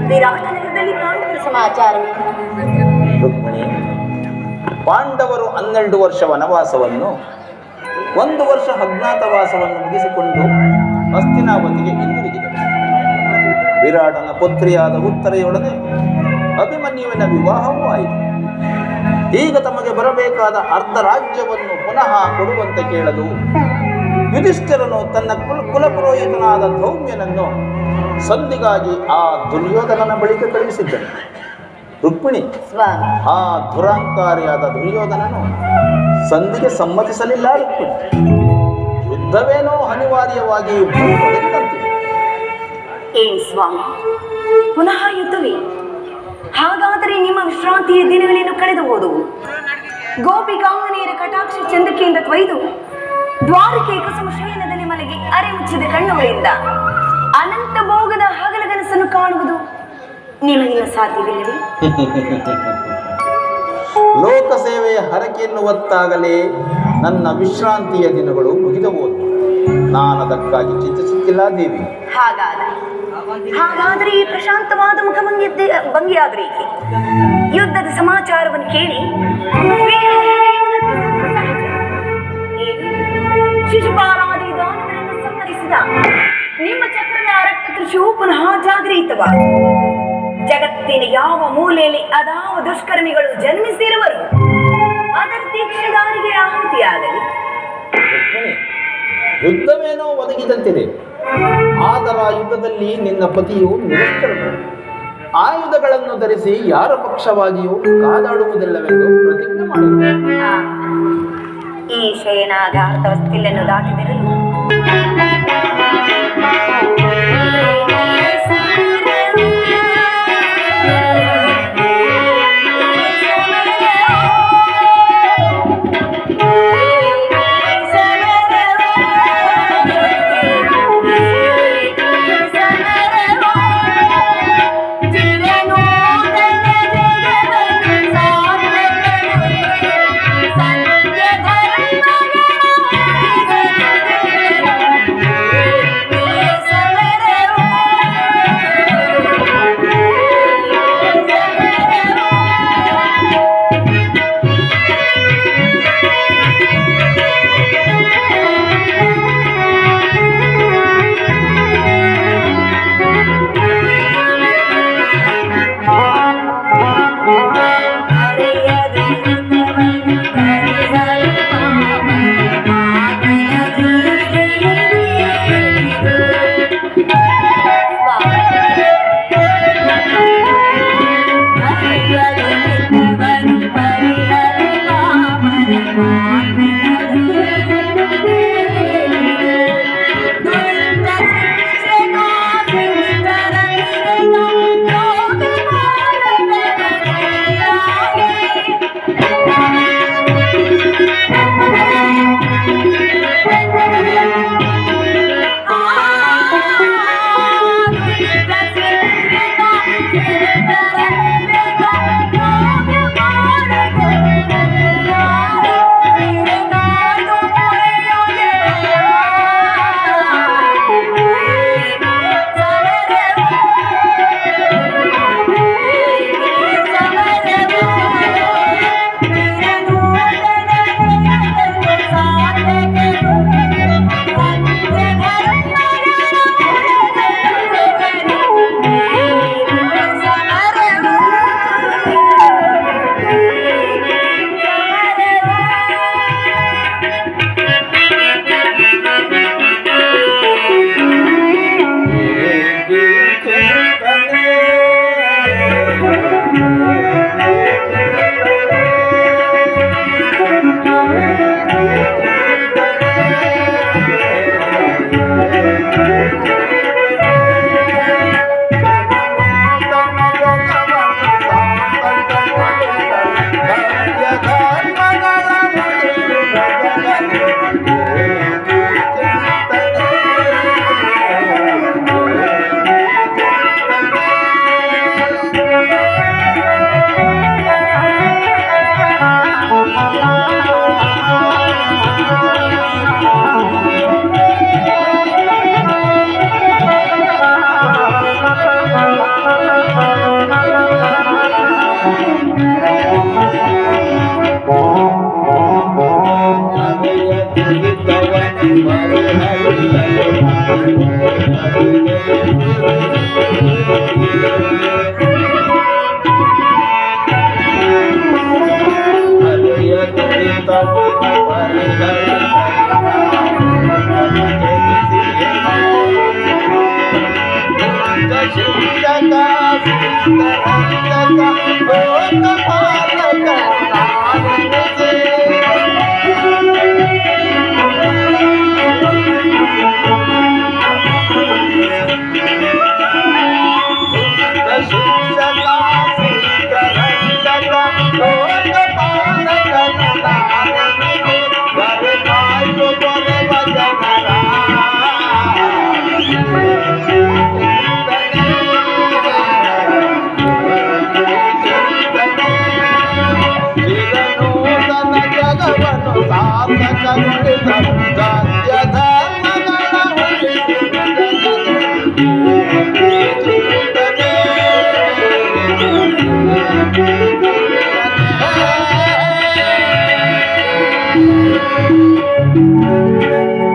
ವಿರಾಟ ನಗರದಲ್ಲಿ ಪಾಂಡವರ ಸಮಾಚಾರವೇ? ರುಕ್ಮಿಣಿ, ಪಾಂಡವರು 12 ವರ್ಷ ವನವಾಸವನ್ನು 1 ವರ್ಷ ಅಜ್ಞಾತವಾಸವನ್ನು ಮುಗಿಸಿಕೊಂಡು ಹಸ್ತಿನಾವತಿಗೆ ಹಿಂದಿರುಗಿದರು. ವಿರಾಟನ ಪುತ್ರಿಯಾದ ಉತ್ತರೆಯೊಡನೆ ಅಭಿಮನ್ಯುವಿನ ವಿವಾಹವೂ ಆಯಿತು. ಈಗ ತಮಗೆ ಬರಬೇಕಾದ ಅರ್ಧ ರಾಜ್ಯವನ್ನು ಪುನಃ ಕೊಡುವಂತೆ ಕೇಳಲು ಯುಧಿಷ್ಠಿರನು ತನ್ನ ಕುಲಪುರೋಹಿತನಾದ ಧೌಮ್ಯನನ್ನು ಸಂಧಿಗಾಗಿ ಆ ದುರ್ಯೋಧನನ ಬಳಿಗೆ ಕಳುಹಿಸಿದ್ದನು. ರುಕ್ಮಿಣಿ, ಆ ದುರಾಂಕಾರಿಯಾದ ದುರ್ಯೋಧನನು ಸಂಧಿಗೆ ಸಮ್ಮತಿಸಲಿಲ್ಲ. ರುಕ್ಮಿಣಿ, ಯುದ್ಧವೇನೋ ಅನಿವಾರ್ಯವಾಗಿ ಒದಗಿದಂತಿದೆ. ಏನ್ ಸ್ವಾಮಿ, ಪುನಃ ಯುದ್ಧವೇ? ಹಾಗಾದರೆ ನಿಮ್ಮ ವಿಶ್ರಾಂತಿಯ ದಿನಗಳೇನು ಕಳೆದು ಹೋದವು? ಗೋಪಿಕಾಂಗನೆಯರ ಕಟಾಕ್ಷ ಚಂದ್ರಿಕೆಯಿಂದ ತೊಯ್ದು ದ್ವಾರಕೆ ಕುಸುಮ ಶಯನದಲ್ಲಿ ಮಲಗಿ ಅರೆ ಮುಚ್ಚಿದ ಕಣ್ಣುಗಳಿಂದ ಅನಂತ ಭೋಗದ ಹಗಲಗನಸನ್ನು ಕಾಣುವುದು ನಿಮಗಿನ ಸಾಧ್ಯವಿಲ್ಲವೇ? ಲೋಕ ಸೇವೆಯ ಹರಕೆಯನ್ನು ಹೊತ್ತಾಗಲೇ ನನ್ನ ವಿಶ್ರಾಂತಿಯ ದಿನಗಳು ಮುಗಿದಬಹುದು. ನಾನದಕ್ಕಾಗಿ ಚಿಂತಿಸುತ್ತಿಲ್ಲ ದೇವಿ. ಹಾಗಾದರೆ ಈ ಪ್ರಶಾಂತವಾದ ಭಂಗಿಯಾದರೆ ಯುದ್ಧದ ಸಮಾಚಾರವನ್ನು ಕೇಳಿ ಶಿಶುಪಾಲಾದಿ ದಾನಗಳನ್ನು ಸಂಹರಿಸಿದ ನಿಮ್ಮ ಚಕ್ರದ ರಕ್ತ ಕೃಷಿಯು ಪುನಃ ಜಾಗೃತವ. ಜಗತ್ತಿನ ಯಾವ ಮೂಲೆಯಲ್ಲಿ ಅದಾವ ದುಷ್ಕರ್ಮಿಗಳು ಜನ್ಮಿಸಿರುವರು ಅದರ ತೀಕ್ಷದಾರಿಗೆ ಆಹುತಿಯಾಗಲಿ. ಯುದ್ಧವೇನೋ ಒದಗಿದಂತಿದೆ. ಆದರ ಯುದ್ಧದಲ್ಲಿ ನಿನ್ನ ಪತಿಯು ನಿರಸ್ತರು. ಆಯುಧಗಳನ್ನು ಧರಿಸಿ ಯಾರ ಪಕ್ಷವಾಗಿಯೂ ಕಾದಾಡುವುದಿಲ್ಲವೆಂದು ಪ್ರತಿಜ್ಞೆ ಮಾಡಿದರು. ಈ ಶಯನಾಗಾರ್ಥವಸ್ತಿಲ್ಲನ್ನು ದಾಟಿದಿರಲು ಸಾರ್ಥಕಗೊಳಿಸ